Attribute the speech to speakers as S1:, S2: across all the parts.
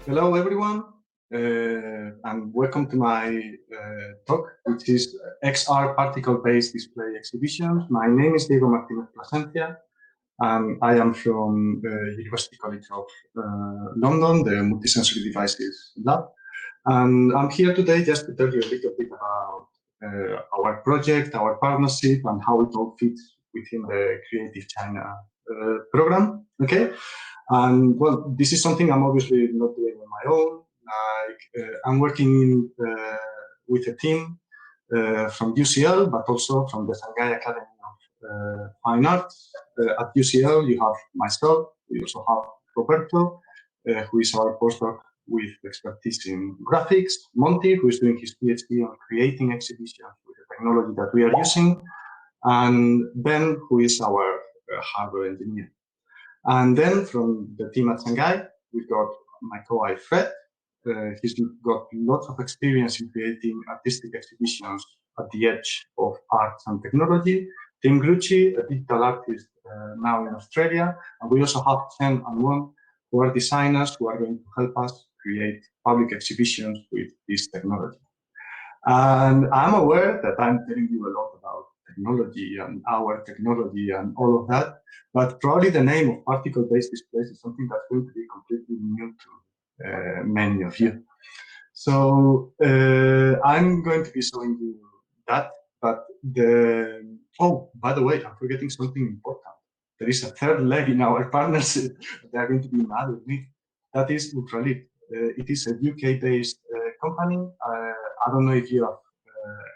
S1: Hello, everyone, and welcome to my talk, which is XR Particle-Based Display Exhibitions. My name is Diego Martinez Plasencia, and I am from University College of London, the Multisensory Devices Lab. And I'm here today just to tell you a little bit about our project, our partnership, and how it all fits within the Creative China program. Okay. And well, this is something I'm obviously not doing on my own. I'm working with a team from UCL, but also from the Shanghai Academy of Fine Arts. At UCL, you have myself. We also have Roberto, who is our postdoc with expertise in graphics. Monty, who is doing his PhD on creating exhibitions with the technology that we are using. And Ben, who is our hardware engineer. And then from the team at Shanghai, we've got my co-I Fred. He's got lots of experience in creating artistic exhibitions at the edge of arts and technology. Tim Grucci, a digital artist now in Australia. And we also have Chen and Wong, who are designers who are going to help us create public exhibitions with this technology. And I'm aware that I'm telling you a lot about technology and our technology and all of that, but probably the name of particle-based displays is something that's going to be completely new to many of you. So I'm going to be showing you that, but oh, by the way, I'm forgetting something important. There is a third leg in our partnership. They're going to be mad with me. That is Ultraleap. It is a UK-based company. I don't know if you have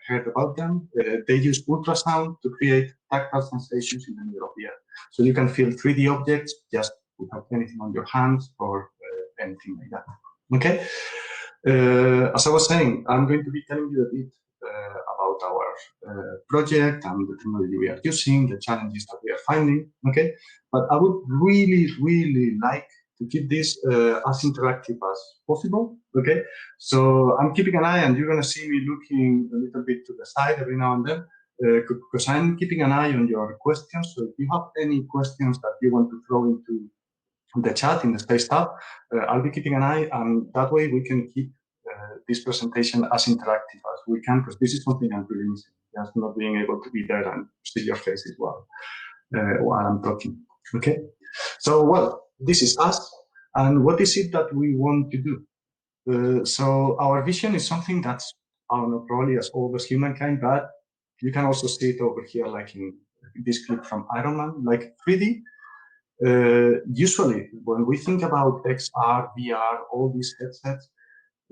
S1: heard about them. They use ultrasound to create tactile sensations in the middle of the air. So you can feel 3D objects just without anything on your hands or anything like that. Okay. As I was saying, I'm going to be telling you a bit about our project and the technology we are using, the challenges that we are finding. Okay. But I would really like to keep this as interactive as possible. Okay, so I'm keeping an eye, and you're going to see me looking a little bit to the side every now and then, because I'm keeping an eye on your questions. So if you have any questions that you want to throw into the chat in the Space tab, I'll be keeping an eye, and that way we can keep this presentation as interactive as we can, because this is something I'm really missing, just not being able to be there and see your faces while I'm talking. Okay, so well, this is us, and what is it that we want to do? So our vision is something that's, I don't know, probably as old as humankind, but you can also see it over here, like in this clip from Iron Man, like 3D. Usually, when we think about XR, VR, all these headsets,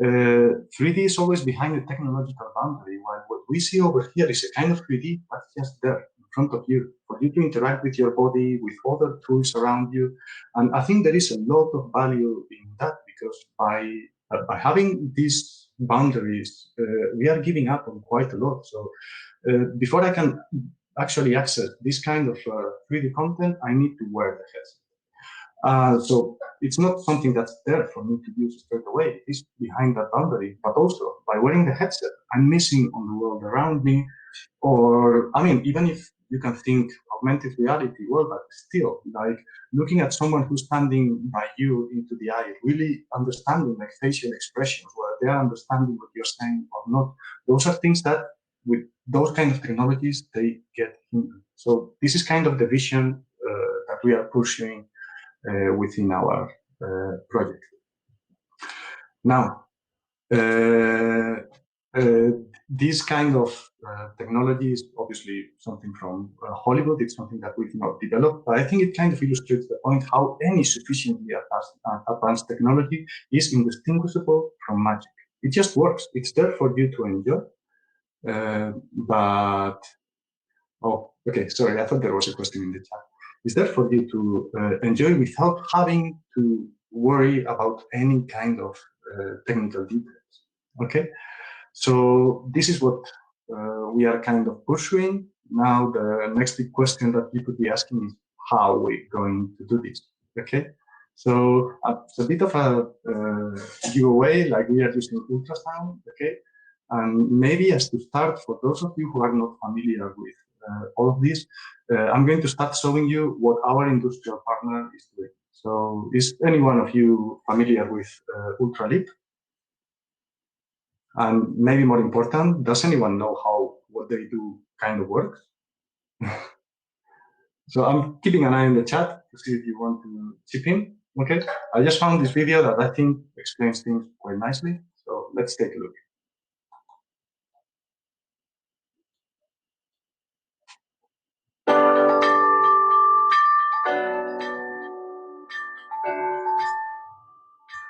S1: 3D is always behind the technological boundary, while what we see over here is a kind of 3D that's just there in front of you, for you to interact with your body, with other tools around you. And I think there is a lot of value in that, because by having these boundaries, we are giving up on quite a lot. So before I can actually access this kind of 3D content, I need to wear the headset. So it's not something that's there for me to use straight away. It's behind that boundary, but also by wearing the headset, I'm missing on the world around me. Or, I mean, even if you can think augmented reality, well, but still, like looking at someone who's standing by you into the eye, really understanding like facial expressions, where they're understanding what you're saying or not. Those are things that with those kind of technologies, they get hindered. So this is kind of the vision that we are pursuing within our project. Now, this kind of technology is obviously something from Hollywood. It's something that we've not developed, but I think it kind of illustrates the point how any sufficiently advanced technology is indistinguishable from magic. It just works. It's there for you to enjoy. But, oh, okay, sorry, I thought there was a question in the chat. It's there for you to enjoy without having to worry about any kind of technical details. Okay, so this is what we are kind of pursuing. Now, the next big question that you could be asking is how we're going to do this. Okay, so it's a bit of a giveaway, like we are using ultrasound. Okay, and maybe as to start, for those of you who are not familiar with all of this, I'm going to start showing you what our industrial partner is doing. So is any one of you familiar with Ultraleap? And maybe more important, does anyone know how what they do kind of works? So I'm keeping an eye on the chat to see if you want to chip in. Okay, I just found this video that I think explains things quite nicely. So let's take a look.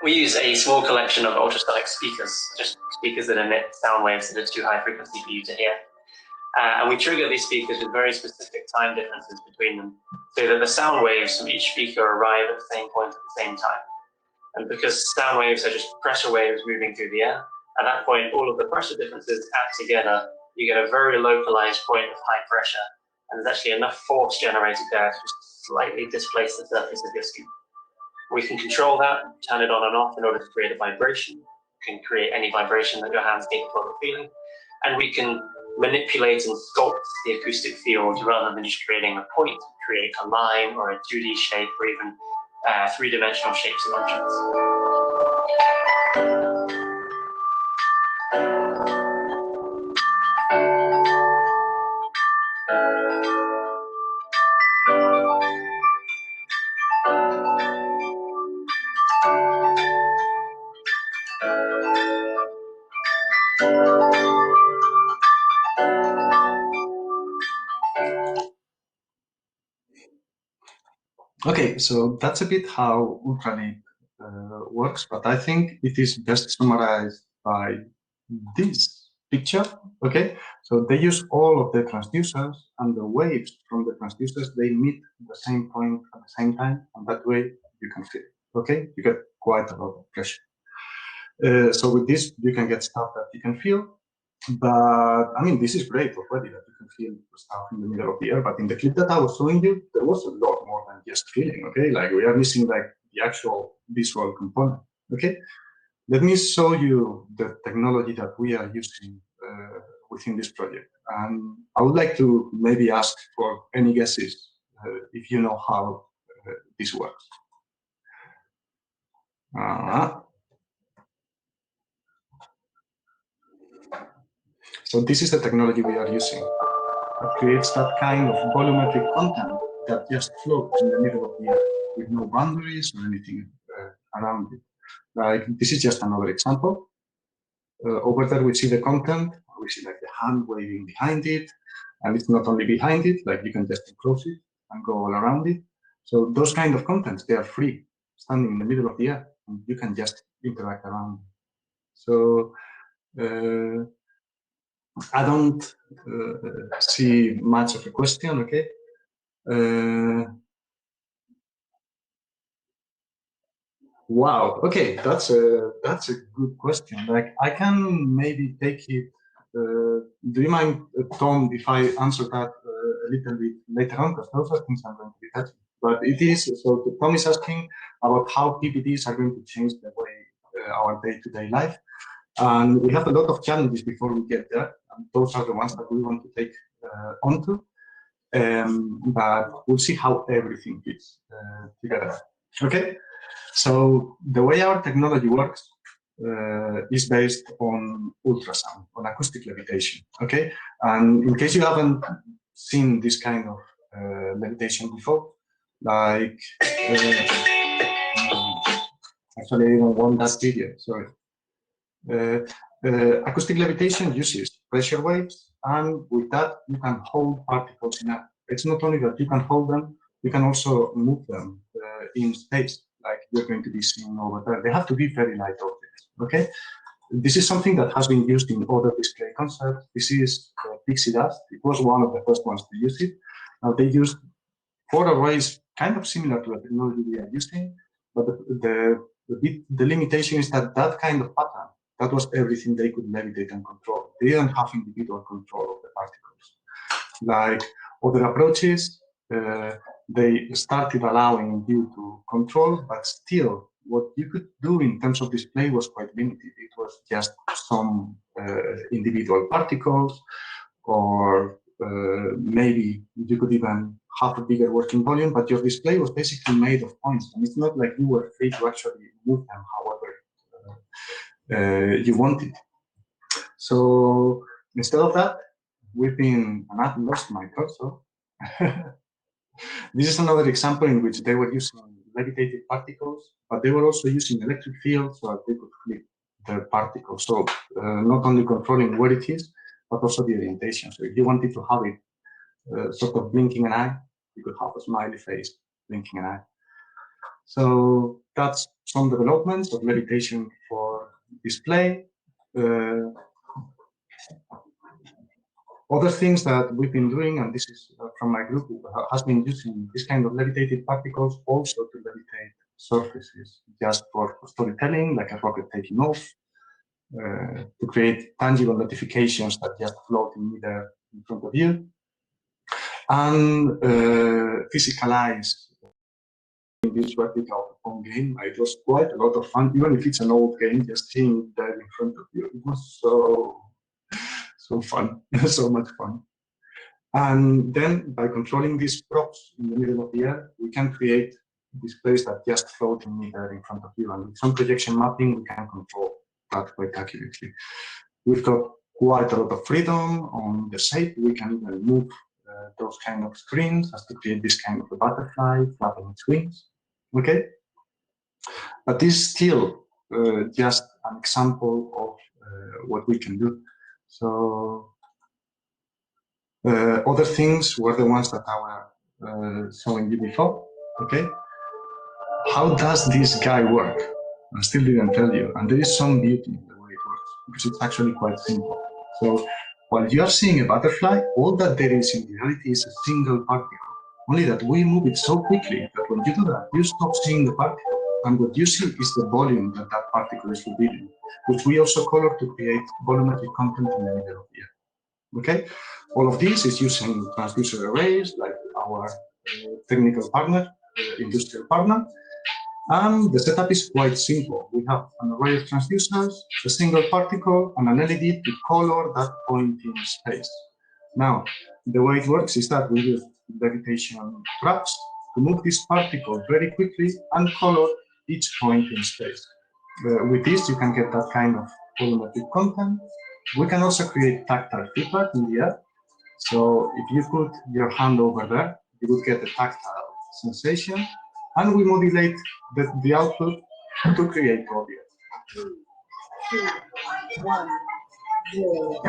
S2: We use a small collection of ultrasonic speakers, just speakers that emit sound waves that are too high frequency for you to hear. And we trigger these speakers with very specific time differences between them, so that the sound waves from each speaker arrive at the same point at the same time. And because sound waves are just pressure waves moving through the air, at that point, all of the pressure differences add together, you get a very localized point of high pressure, and there's actually enough force generated there to just slightly displace the surface of your skin. We can control that, turn it on and off in order to create a vibration. We can create any vibration that your hand's capable of feeling. And we can manipulate and sculpt the acoustic field rather than just creating a point, create a line or a 2D shape or even three-dimensional shapes of objects.
S1: Okay, so that's a bit how Ultraleap works, but I think it is best summarized by this picture. Okay, so they use all of the transducers, and the waves from the transducers, they meet the same point at the same time, and that way you can feel it. Okay, you get quite a lot of pressure. So with this, you can get stuff that you can feel. But I mean, this is great already that you can feel stuff in the middle of the air. But in the clip that I was showing you, there was a lot more than just feeling. Okay, like we are missing like the actual visual component. Okay, let me show you the technology that we are using within this project. And I would like to maybe ask for any guesses if you know how this works. So this is the technology we are using. It creates that kind of volumetric content that just floats in the middle of the air with no boundaries or anything around it. Like this is just another example. Over there we see the content, we see like the hand waving behind it, and it's not only behind it, like you can just enclose it and go all around it. So those kind of contents, they are free, standing in the middle of the air, and you can just interact around. So I don't see much of a question, okay? Wow, okay, that's a good question. Like I can maybe take it. Do you mind, Tom, if I answer that a little bit later on? Because those are things I'm going to be touching. But it is, so Tom is asking about how PPTs are going to change the way our day-to-day life. And we have a lot of challenges before we get there. And those are the ones that we want to take onto. But we'll see how everything fits together. Okay, so the way our technology works is based on ultrasound, on acoustic levitation. Okay, and in case you haven't seen this kind of levitation before, like actually I don't want that video. Sorry. Acoustic levitation uses pressure waves, and with that you can hold particles in air. It's not only that you can hold them, you can also move them in space, like you're going to be seeing over there. They have to be very light objects, okay? This is something that has been used in other display concepts. This is pixie dust. It was one of the first ones to use it. Now they used 4 arrays kind of similar to the technology we are using, but the limitation is that that kind of pattern, that was everything they could levitate and control. They didn't have individual control of the particles. Like other approaches, they started allowing you to control, but still what you could do in terms of display was quite limited. It was just some individual particles or maybe you could even have a bigger working volume, but your display was basically made of points, and it's not like you were free to actually move them however you wanted. So instead of that, and I've lost my cursor. This is another example in which they were using levitated particles, but they were also using electric fields so that they could flip the particles. So not only controlling where it is, but also the orientation. So if you wanted to have it sort of blinking an eye, you could have a smiley face blinking an eye. So that's some developments of levitation for display. Other things that we've been doing, and this is from my group, has been using this kind of levitated particles also to levitate surfaces, just for storytelling, like a rocket taking off, to create tangible notifications that just float in midair in front of you, and physicalize in this vertical phone game. It was quite a lot of fun, even if it's an old game, just seeing it there in front of you. It was so fun, so much fun. And then by controlling these props in the middle of the air, we can create displays that just float in midair in front of you. And with some projection mapping, we can control that quite accurately. We've got quite a lot of freedom on the shape. We can even move those kind of screens as to create this kind of a butterfly flapping its wings. Okay? But this is still just an example of what we can do. So other things were the ones that I was showing you before. Okay? How does this guy work? I still didn't tell you, and there is some beauty in the way it works, because it's actually quite simple. So while you are seeing a butterfly, all that there is in reality is a single particle. Only that we move it so quickly that when you do that, you stop seeing the particle, and what you see is the volume that that particle is revealing, which we also color to create volumetric content in the middle of the air. Okay? All of this is using transducer arrays, like our technical partner, industrial partner. And the setup is quite simple. We have an array of transducers, a single particle, and an LED to color that point in space. Now, the way it works is that we use levitation traps to move this particle very quickly and color each point in space. With this, you can get that kind of volumetric content. We can also create tactile feedback in the air. So if you put your hand over there, you would get a tactile sensation, and we modulate the output to create audio.
S3: 3, 2, 1, 0.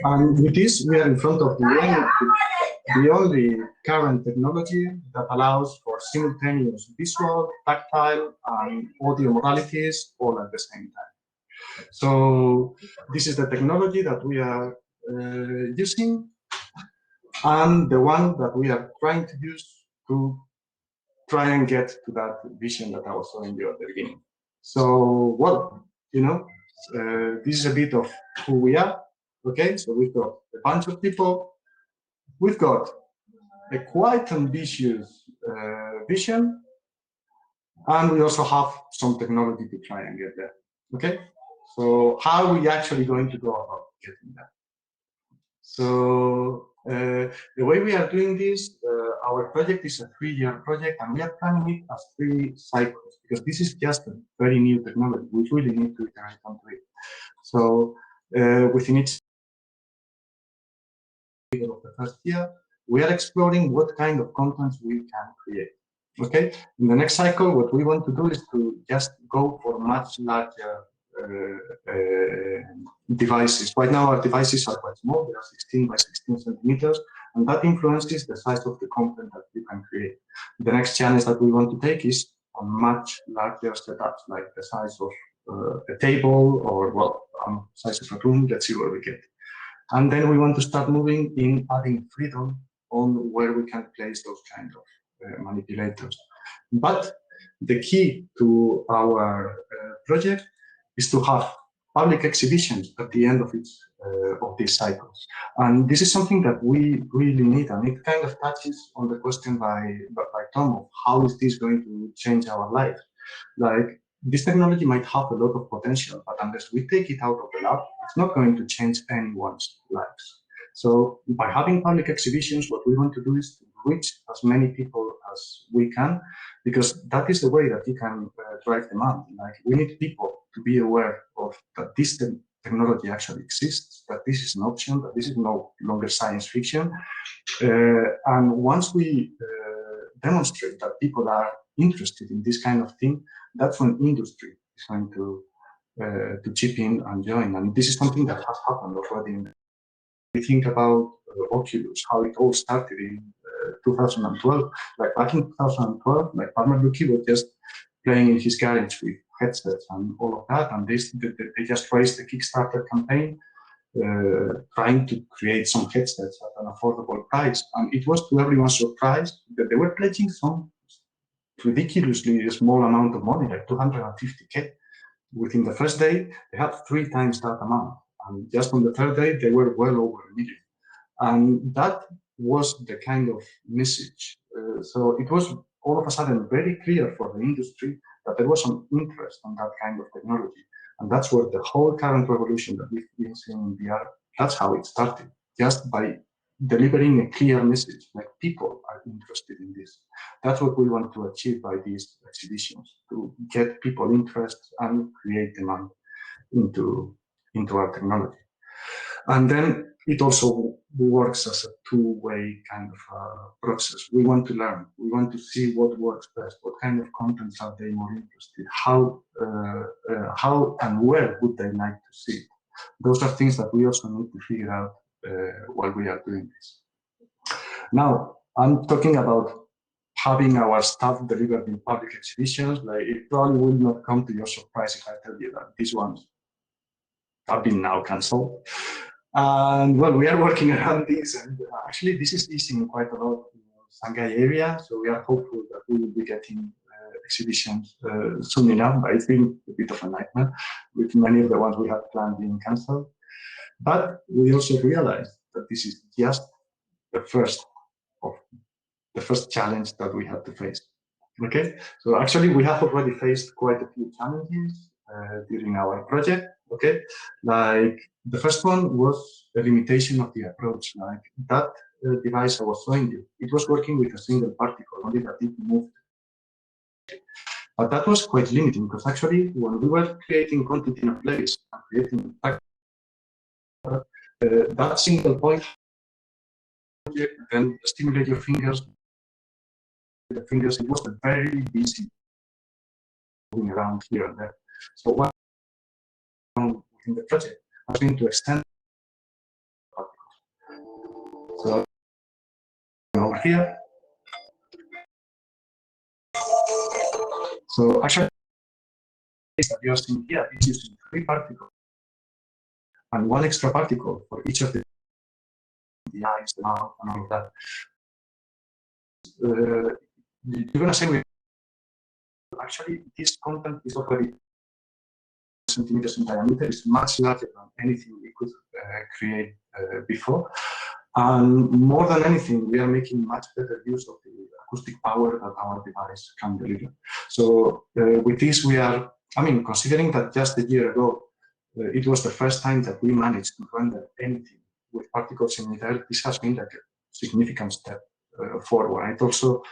S1: And with this, we are in front of the only current technology that allows for simultaneous visual, tactile, and audio modalities all at the same time. So this is the technology that we are using, and the one that we are trying to use to try and get to that vision that I was showing you at the beginning. So, well, this is a bit of who we are. Okay, so we've got a bunch of people. We've got a quite ambitious vision, and we also have some technology to try and get there. Okay, so how are we actually going to go about getting there? So the way we are doing this, our project is a 3-year project, and we are planning it as 3 cycles, because this is just a very new technology. We really need to iterate onto it. So within each of the first year, we are exploring what kind of contents we can create. Okay, in the next cycle, what we want to do is to just go for much larger devices. Right now, our devices are quite small. They are 16 by 16 centimeters, and that influences the size of the content that you can create. The next challenge that we want to take is on much larger setups, like the size of a table, or, well, size of a room. Let's see where we get. And then we want to start moving in adding freedom on where we can place those kind of manipulators. But the key to our project is to have public exhibitions at the end of each of these cycles. And this is something that we really need, and it kind of touches on the question by Tom of how is this going to change our life. Like, this technology might have a lot of potential, but unless we take it out of the lab, it's not going to change anyone's lives. So by having public exhibitions, what we want to do is to reach as many people as we can, because that is the way that you can drive demand. Like, we need people to be aware of that this technology actually exists, that this is an option, that this is no longer science fiction. And once we demonstrate that people are interested in this kind of thing, that's when industry is going to chip in and join. And this is something that has happened already. We think about Oculus, how it all started in 2012. Like back in 2012, like Palmer Luckey was just playing in his garage with headsets and all of that, and they just raised the Kickstarter campaign, trying to create some headsets at an affordable price. And it was to everyone's surprise that they were pledging some ridiculously small amount of money, like 250K. Within the first day, they had 3 times that amount. And just on the third day, they were well over $1 million. And that was the kind of message. So it was all of a sudden very clear for the industry that there was some interest in that kind of technology. And that's where the whole current revolution that we've been seeing in VR, that's how it started, just by delivering a clear message, like people are interested in this. That's what we want to achieve by these exhibitions, to get people interested and create demand into our technology. And then it also works as a two-way kind of process. We want to learn. We want to see what works best. What kind of contents are they more interested? How and where would they like to see it? Those are things that we also need to figure out while we are doing this. Now, I'm talking about having our stuff delivered in public exhibitions. Like, it probably will not come to your surprise if I tell you that these ones have been now cancelled. And well, we are working around this, and actually this is easing quite a lot in the Shanghai area. So we are hopeful that we will be getting exhibitions soon enough, but it's been a bit of a nightmare with many of the ones we had planned being cancelled. But we also realized that this is just the first challenge that we have to face. Okay, so actually we have already faced quite a few challenges during our project. Okay, like the first one was the limitation of the approach. Like that device I was showing you, it was working with a single particle, only that it moved. But that was quite limiting, because actually when we were creating content in a place and creating that single point, then stimulate your fingers. The fingers, it was very busy moving around here and there. So what within the project has been to extend particles. So over here. So actually, that you're seeing here is using 3 particles and 1 extra particle for each of the eyes, the mouth, and all of that. You're going to say, actually, this content is already centimeters in diameter, is much larger than anything we could create before. And more than anything, we are making much better use of the acoustic power that our device can deliver. So with this, we are, I mean, considering that just a year ago, it was the first time that we managed to render anything with particles in midair, this has been like a significant step forward. It also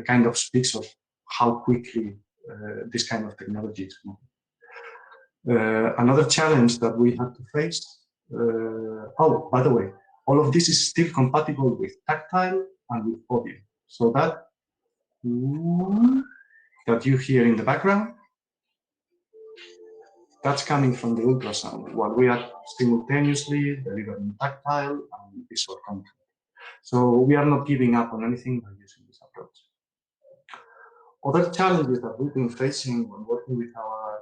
S1: kind of speaks of how quickly this kind of technology is moving. Another challenge that we had to face, oh, by the way, all of this is still compatible with tactile and with audio. So that you hear in the background, that's coming from the ultrasound, while we are simultaneously delivering tactile and visual content. So we are not giving up on anything by using this approach. Other challenges that we've been facing when working with our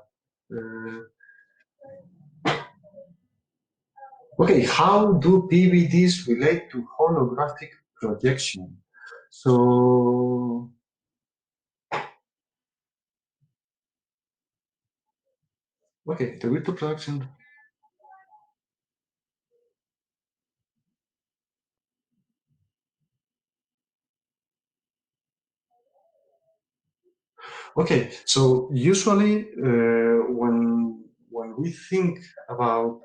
S1: okay, how do PVDs relate to holographic projection? So, okay, the virtual projection. Okay, so usually when we think about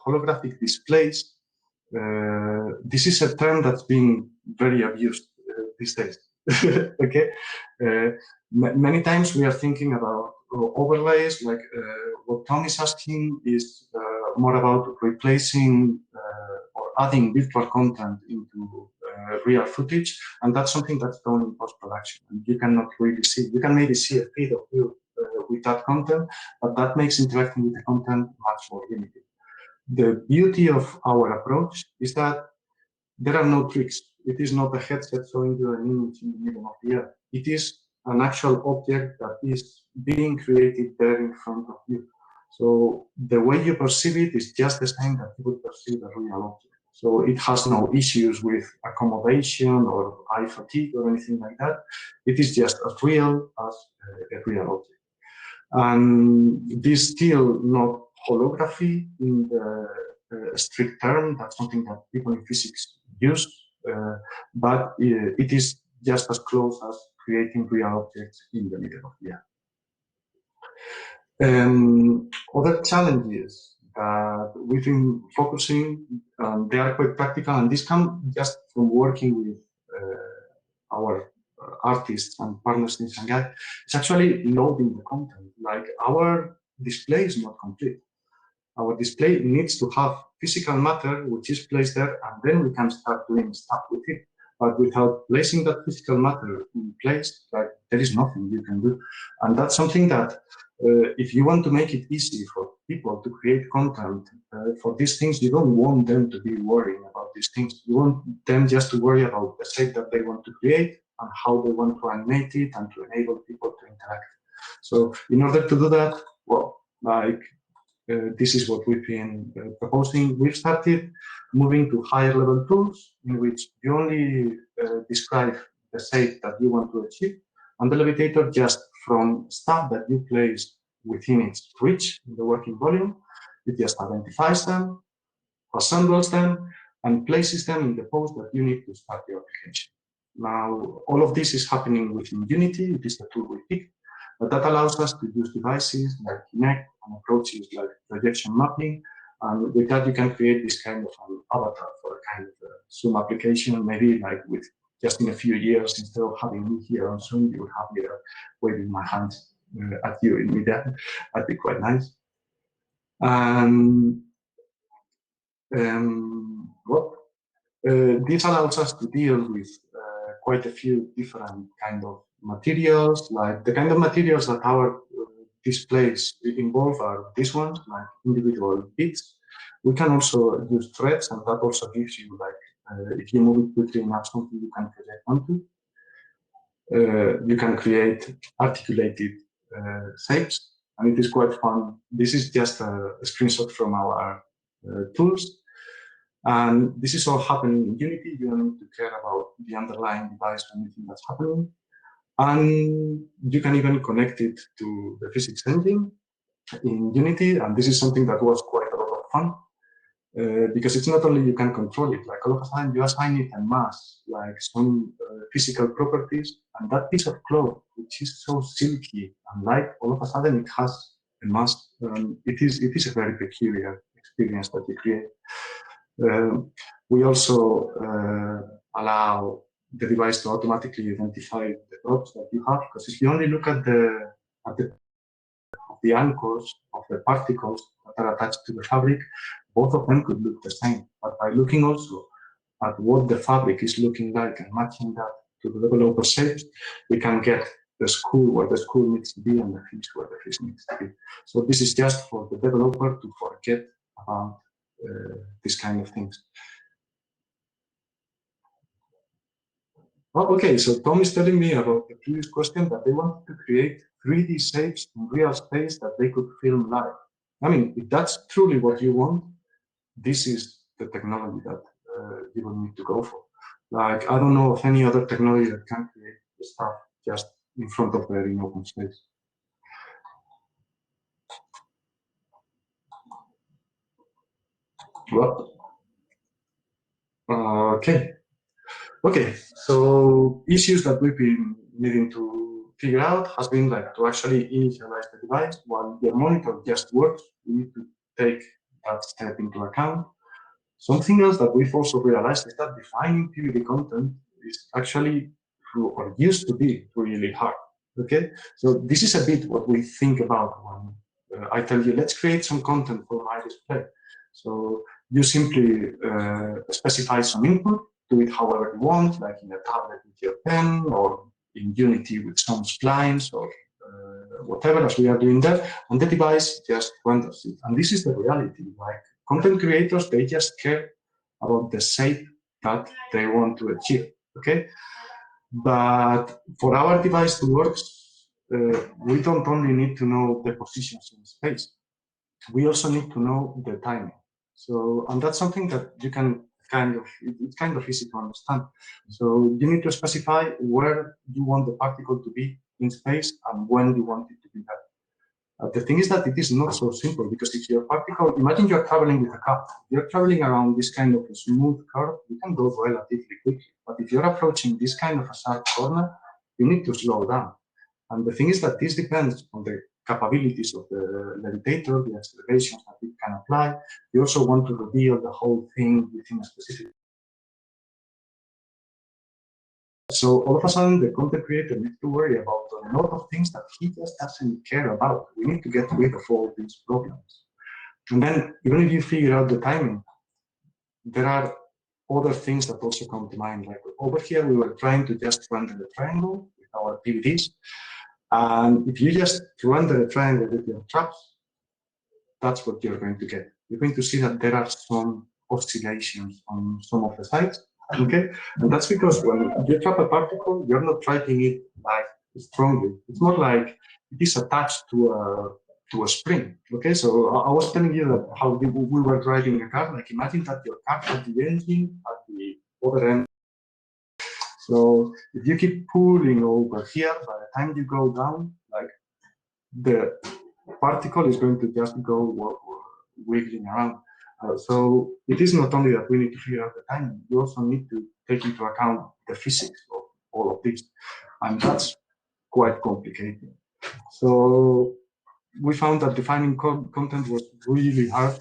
S1: holographic displays, this is a term that's being very abused these days. Okay, many times we are thinking about overlays. Like what Tom is asking is more about replacing or adding virtual content into real footage, and that's something that's done in post-production. And you cannot really see. You can maybe see a feed of you with that content, but that makes interacting with the content much more limited. The beauty of our approach is that there are no tricks. It is not a headset showing you an image in the middle of the air. It is an actual object that is being created there in front of you. So the way you perceive it is just the same that you would perceive a real object. So it has no issues with accommodation or eye fatigue or anything like that. It is just as real as a real object. And this is still not holography in the strict term. That's something that people in physics use, but it is just as close as creating real objects in the middle of the air. Other challenges that we've been focusing on, they are quite practical, and this comes just from working with our artists and partners in Shanghai. It's actually loading the content. Like our display is not complete. Our display needs to have physical matter which is placed there, and then we can start doing stuff with it. But without placing that physical matter in place, like there is nothing you can do. And that's something that if you want to make it easy for people to create content for these things, you don't want them to be worrying about these things. You want them just to worry about the shape that they want to create and how they want to animate it and to enable people to interact. So in order to do that, well, like this is what we've been proposing. We've started moving to higher level tools in which you only describe the shape that you want to achieve, and the levitator just from stuff that you place within its reach in the working volume, it just identifies them, assembles them, and places them in the pose that you need to start your application. Now, all of this is happening within Unity. It is the tool we picked, but that allows us to use devices like Kinect and approaches like projection mapping. And with that, you can create this kind of an avatar for a kind of a Zoom application, maybe like with just in a few years, instead of having me here on Zoom, you would have me waving my hands at you in media. That'd be quite nice. And this allows us to deal with quite a few different kind of materials. Like the kind of materials that our displays involve are these ones, like individual bits. We can also use threads, and that also gives you like if you move it quickly enough, something you can project onto. You can create articulated shapes, and it is quite fun. This is just a screenshot from our tools. And this is all happening in Unity. You don't need to care about the underlying device or anything that's happening. And you can even connect it to the physics engine in Unity. And this is something that was quite a lot of fun because it's not only you can control it, like all of a sudden you assign it a mass, like some physical properties. And that piece of cloth, which is so silky and light, all of a sudden it has a mass. It is a very peculiar experience that you create. We also allow the device to automatically identify the props that you have, because if you only look at the anchors of the particles that are attached to the fabric, both of them could look the same. But by looking also at what the fabric is looking like and matching that to the developer shapes, we can get the school where the school needs to be and the fish where the fish needs to be. So this is just for the developer to forget about these kind of things. Oh, okay, so Tom is telling me about the previous question that they wanted to create 3D shapes in real space that they could film live. I mean, if that's truly what you want, this is the technology that you will need to go for. Like, I don't know of any other technology that can create the stuff just in front of there in open space. Well, okay. Okay, so issues that we've been needing to figured out has been like to actually initialize the device while your monitor just works. You need to take that step into account. Something else that we've also realized is that defining PVD content is actually, or used to be, really hard. Okay, so this is a bit what we think about when I tell you, let's create some content for my display. So you simply specify some input, do it however you want, like in a tablet with your pen, or in Unity with some splines, or whatever, as we are doing there, and the device just renders it. And this is the reality. Like content creators, they just care about the shape that they want to achieve. Okay, but for our device to work, we don't only need to know the positions in space. We also need to know the timing. So, and that's something that you can it's kind of easy to understand. So you need to specify where you want the particle to be in space and when you want it to be there. The thing is that it is not so simple, because if your particle, imagine you're traveling with a car, you're traveling around this kind of a smooth curve, you can go relatively quickly. But if you're approaching this kind of a sharp corner, you need to slow down. And the thing is that this depends on the capabilities of the levitator, the accelerations that it can apply. You also want to reveal the whole thing within a specific. So all of a sudden, the content creator needs to worry about a lot of things that he just doesn't care about. We need to get rid of all these problems. And then, even if you figure out the timing, there are other things that also come to mind. Like over here, we were trying to just render the triangle with our PVDs. And if you just render a triangle with your traps, that's what you're going to get. You're going to see that there are some oscillations on some of the sides, okay? And that's because when you trap a particle, you're not trapping it like strongly. It's more like it is attached to a spring, okay? So I was telling you that how we were driving a car. Like imagine that your car had the engine at the other end. So if you keep pulling over here, by the time you go down, like the particle is going to just go wiggling around. So it is not only that we need to figure out the timing, we also need to take into account the physics of all of this. And that's quite complicated. So we found that defining content was really hard.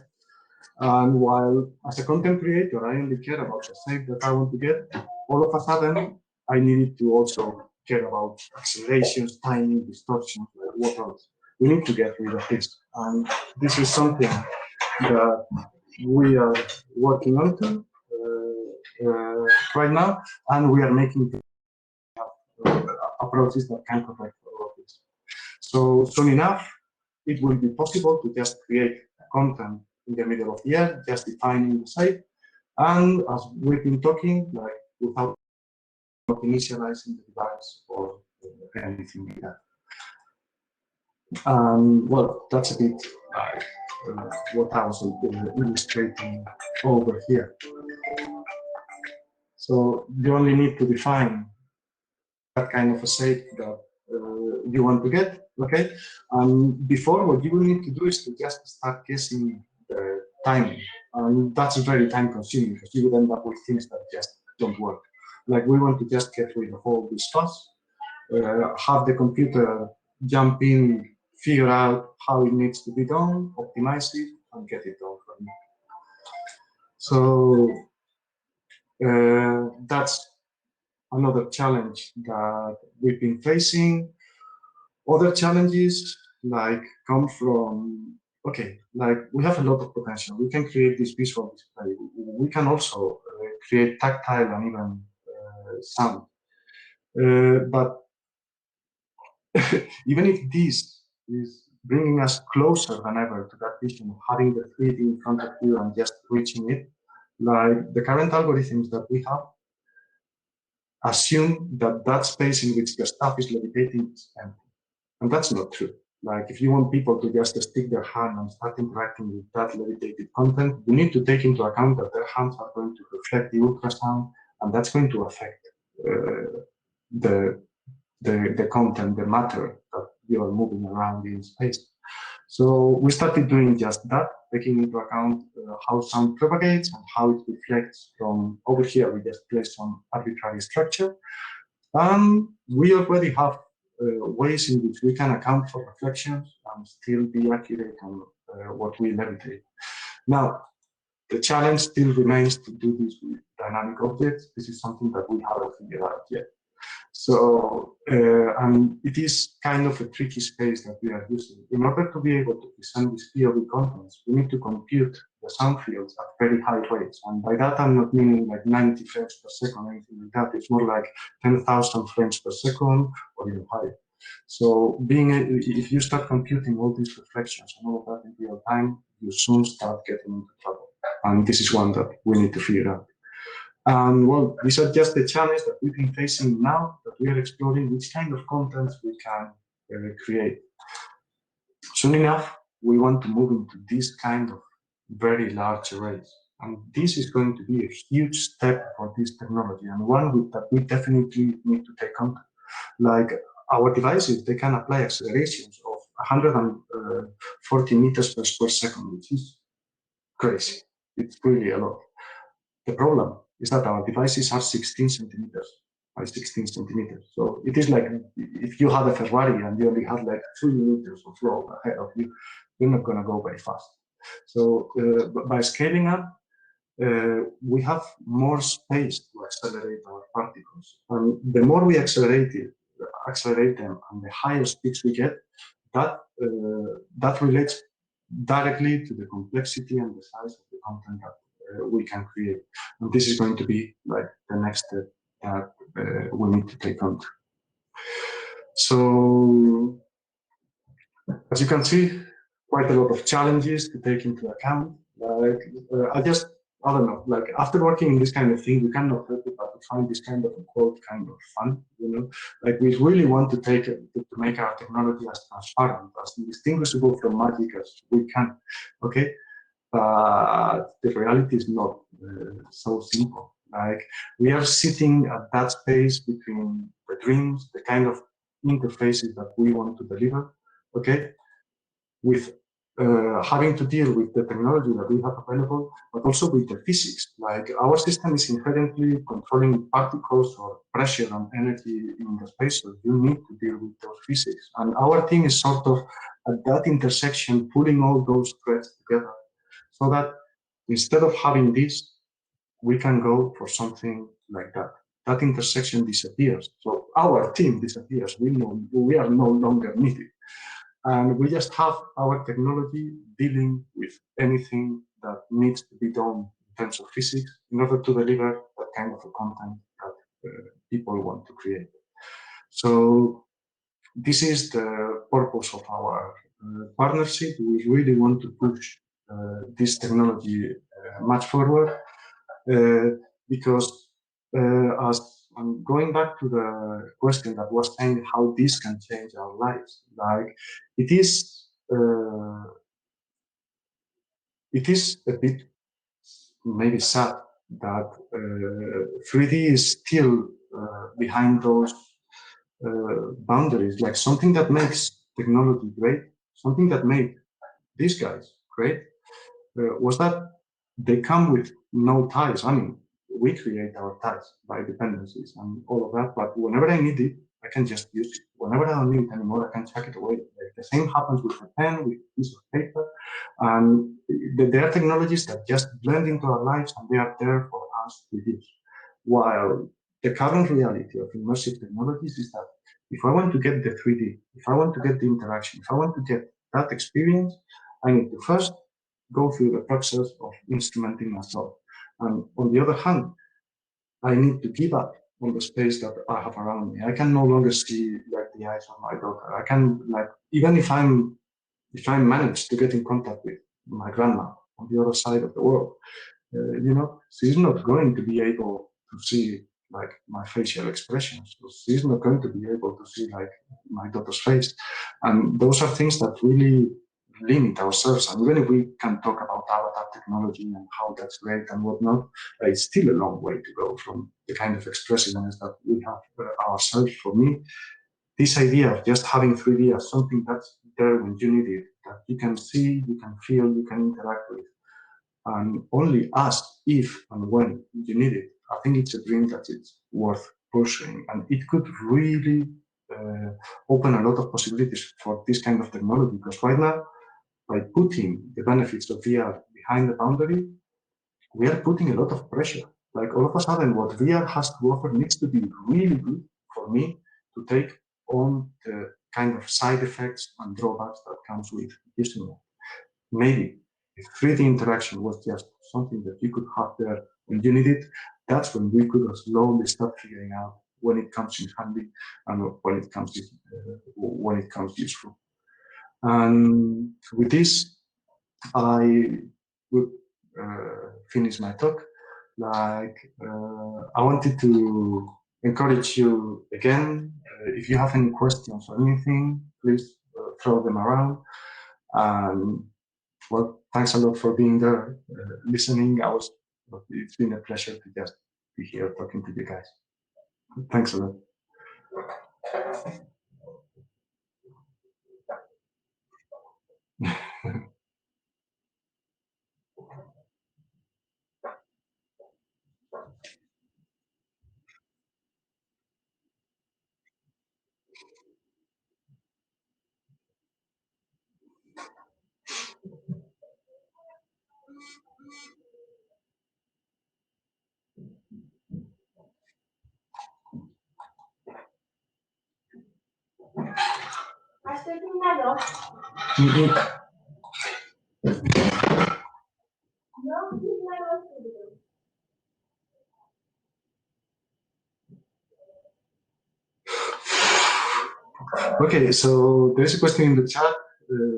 S1: And while as a content creator, I only care about the shape that I want to get, all of a sudden, I needed to also care about accelerations, timing, distortion, what else. We need to get rid of this. And this is something that we are working on right now, and we are making approaches that can correct all of this. So soon enough, it will be possible to just create content in the middle of the air, just defining the shape, and as we've been talking, like without initializing the device or anything like that. Well, that's a bit like what I was illustrating over here. So you only need to define that kind of a shape that you want to get, okay? Before, what you will need to do is to just start guessing the timing. That's very time consuming, because you will end up with things that just don't work. Like we want to just get rid of all this fuss, have the computer jump in, figure out how it needs to be done, optimize it, and get it done for me. So that's another challenge that we've been facing. Other challenges like come from, okay, like we have a lot of potential. We can create this visual display. We can also create tactile and even sound. But even if this is bringing us closer than ever to that vision of having the 3D in front of you and just reaching it, like the current algorithms that we have assume that that space in which the stuff is levitating is empty. And that's not true. Like if you want people to just stick their hand and start interacting with that levitated content, you need to take into account that their hands are going to reflect the ultrasound, and that's going to affect the content, the matter that you are moving around in space. So we started doing just that, taking into account how sound propagates and how it reflects from over here. We just place some arbitrary structure. We already have ways in which we can account for reflections and still be accurate on what we levitate. Now, the challenge still remains to do this with dynamic objects. This is something that we haven't figured out yet. So, and it is kind of a tricky space that we are using. In order to be able to present these POV contents, we need to compute the sound fields at very high rates. And by that, I'm not meaning like 90 frames per second or anything like that. It's more like 10,000 frames per second or even higher. So if you start computing all these reflections and all of that in real time, you soon start getting into trouble. And this is one that we need to figure out. Well, these are just the challenges that we've been facing now, that we are exploring which kind of content we can create. Soon enough, we want to move into this kind of very large arrays. And this is going to be a huge step for this technology, and one that we definitely need to take on. Like our devices, they can apply accelerations of 140 meters per square second, which is crazy. It's really a lot. The problem is that our devices are 16 centimeters by 16 centimeters. So it is like if you had a Ferrari and you only had like 3 meters of road ahead of you, you're not going to go very fast. So by scaling up, we have more space to accelerate our particles. And the more we accelerate them and the higher speeds we get, that relates directly to the complexity and the size of the content that we can create. And this is going to be like the next step that we need to take on. So, as you can see, quite a lot of challenges to take into account. Like, I don't know, like after working in this kind of thing, we cannot help it but to find this kind of quote kind of fun, you know. Like we really want to make our technology as transparent, as indistinguishable from magic as we can, okay? But the reality is not so simple. Like we are sitting at that space between the dreams, the kind of interfaces that we want to deliver, okay, with having to deal with the technology that we have available, but also with the physics. Like our system is inherently controlling particles or pressure and energy in the space, so you need to deal with those physics. And our team is sort of at that intersection, pulling all those threads together, so that instead of having this, we can go for something like that. That intersection disappears. So our team disappears. We are no longer needed. And we just have our technology dealing with anything that needs to be done in terms of physics in order to deliver that kind of a content that people want to create. So this is the purpose of our partnership. We really want to push this technology much forward because as I'm going back to the question that was saying how this can change our lives, like it is a bit maybe sad that 3D is still behind those boundaries. Like something that makes technology great, something that made these guys great, was that they come with no ties. I mean, we create our ties by dependencies and all of that, but whenever I need it, I can just use it. Whenever I don't need it anymore, I can chuck it away. Like the same happens with a pen, with a piece of paper. And there are technologies that just blend into our lives and they are there for us to use. While the current reality of immersive technologies is that if I want to get the 3D, if I want to get the interaction, if I want to get that experience, I need to first go through the process of instrumenting myself. And on the other hand, I need to give up on the space that I have around me. I can no longer see like the eyes of my daughter. I can like, even if I manage to get in contact with my grandma on the other side of the world, you know, she's not going to be able to see like my facial expressions. She's not going to be able to see like my daughter's face. And those are things that really limit ourselves. And even if we can talk about avatar technology and how that's great and whatnot, it's still a long way to go from the kind of expressiveness that we have ourselves. For me, this idea of just having 3D as something that's there when you need it, that you can see, you can feel, you can interact with, and only ask if and when you need it, I think it's a dream that it's worth pursuing. And it could really open a lot of possibilities for this kind of technology, because right now, by putting the benefits of VR behind the boundary, we are putting a lot of pressure. Like all of a sudden, what VR has to offer needs to be really good for me to take on the kind of side effects and drawbacks that comes with using it. Maybe if 3D interaction was just something that you could have there when you need it, that's when we could slowly start figuring out when it comes in handy and when it comes useful. And with this, I would finish my talk. I wanted to encourage you again. If you have any questions or anything, please throw them around. Well, thanks a lot for being there, listening. It's been a pleasure to just be here talking to you guys. Thanks a lot. Okay, so there is a question in the chat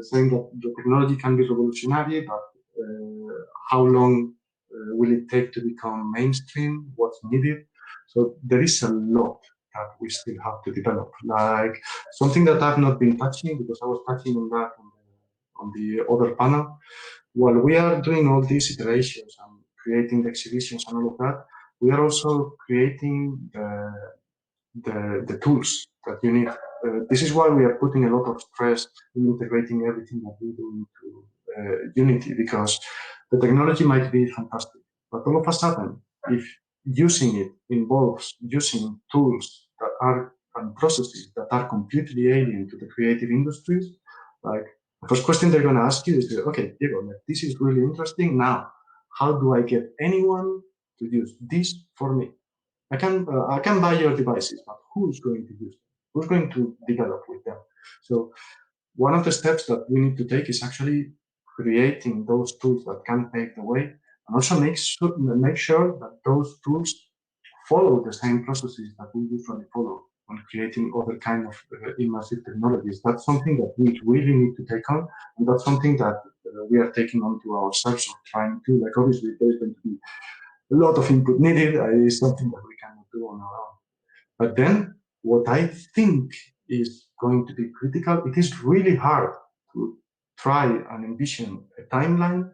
S1: saying that the technology can be revolutionary, but how long will it take to become mainstream? What's needed? So there is a lot that we still have to develop. Like something that I've not been touching, because I was touching on that on the other panel. While we are doing all these iterations and creating the exhibitions and all of that, we are also creating the tools that you need. This is why we are putting a lot of stress in integrating everything that we do into Unity, because the technology might be fantastic, but all of a sudden, if using it involves using tools that are and processes that are completely alien to the creative industries, like the first question they're going to ask you is, okay, Diego, this is really interesting. Now, how do I get anyone to use this for me? I can buy your devices, but who's going to use them? Who's going to develop with them? So one of the steps that we need to take is actually creating those tools that can pave the way, and also make sure that those tools follow the same processes that we usually follow when creating other kind of immersive technologies. That's something that we really need to take on, and that's something that we are taking on to ourselves, or trying to, like, obviously there's going to be a lot of input needed. Is something that we cannot do on our own. But then what I think is going to be critical, it is really hard to try and envision a timeline,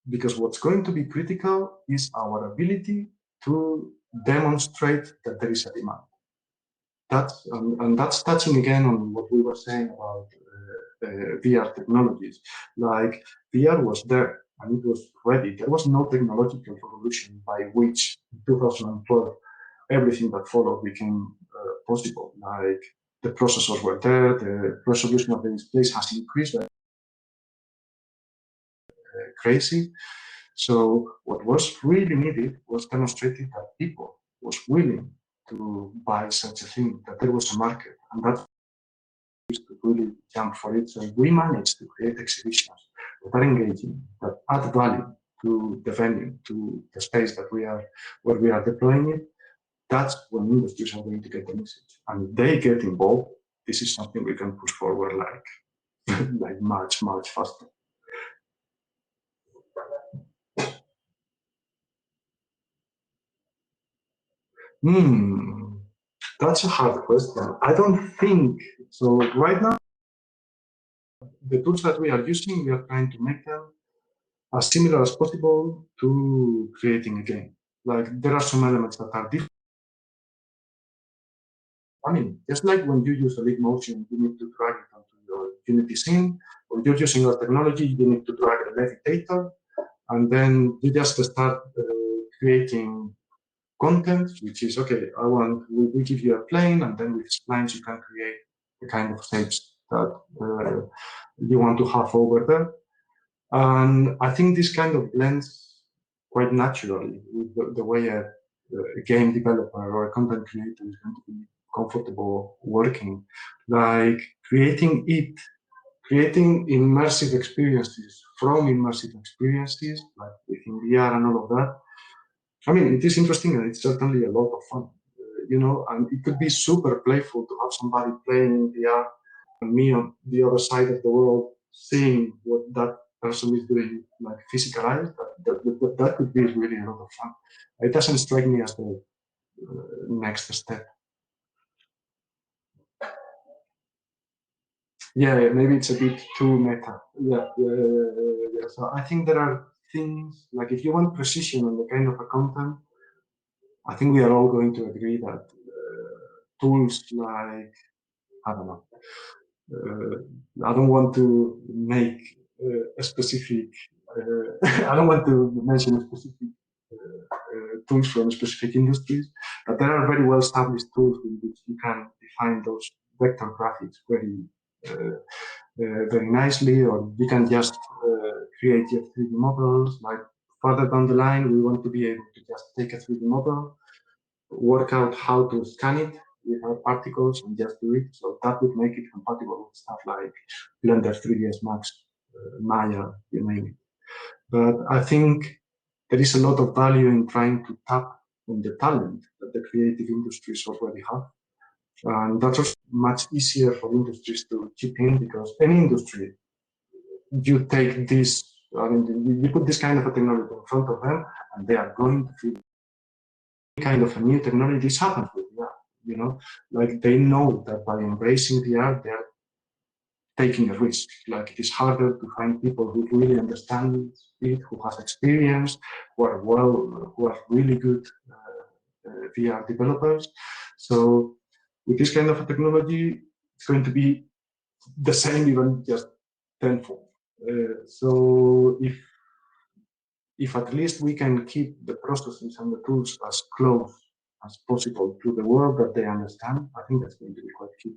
S1: because what's going to be critical is our ability to demonstrate that there is a demand. And that's touching again on what we were saying about VR technologies. Like, VR was there and it was ready. There was no technological revolution by which in 2012 everything that followed became possible. Like, the processors were there, the resolution of the displays has increased crazy. So what was really needed was demonstrating that people was willing to buy such a thing, that there was a market, and that to really jump for it. So we managed to create exhibitions that are engaging, that add value to the venue, to the space that where we are deploying it. That's when industries are going to get the message, and if they get involved, this is something we can push forward like much faster. That's a hard question. I don't think so. Right now, the tools that we are using, we are trying to make them as similar as possible to creating a game. Like, there are some elements that are different. I mean, just like when you use Leap Motion, you need to drag it onto your Unity scene. When you're using our technology, you need to drag a levitator, and then you just start creating content, which is, okay, we give you a plane, and then with splines you can create the kind of shapes that you want to have over there. And I think this kind of blends quite naturally with the way a game developer or a content creator is going to be comfortable working. Like creating immersive experiences from immersive experiences, like within VR and all of that. I mean, it is interesting and it's certainly a lot of fun, and it could be super playful to have somebody playing in VR and me on the other side of the world seeing what that person is doing, like physicalized. That could be really a lot of fun. It doesn't strike me as the next step. Yeah, maybe it's a bit too meta. Yeah. So I think there are things, like if you want precision on the kind of a content, I think we are all going to agree that tools like, I don't know, I don't want to make a specific, I don't want to mention a specific tools from specific industries, but there are very well established tools in which you can define those vector graphics very nicely, or you can just create your 3D models. Like further down the line, we want to be able to just take a 3D model, work out how to scan it with our particles and just do it. So that would make it compatible with stuff like Blender, 3ds Max, Maya, you name it. But I think there is a lot of value in trying to tap on the talent that the creative industries already have. And that's also much easier for industries to chip in, because any industry, you take this, I mean, you put this kind of a technology in front of them, and they are going to feel kind of a new technology. This happens with VR, like they know that by embracing VR, they're taking a risk. Like it is harder to find people who really understand it, who have experience, who are really good VR developers. So with this kind of a technology, it's going to be the same, even just tenfold. So if at least we can keep the processes and the tools as close as possible to the world that they understand, I think that's going to be quite key.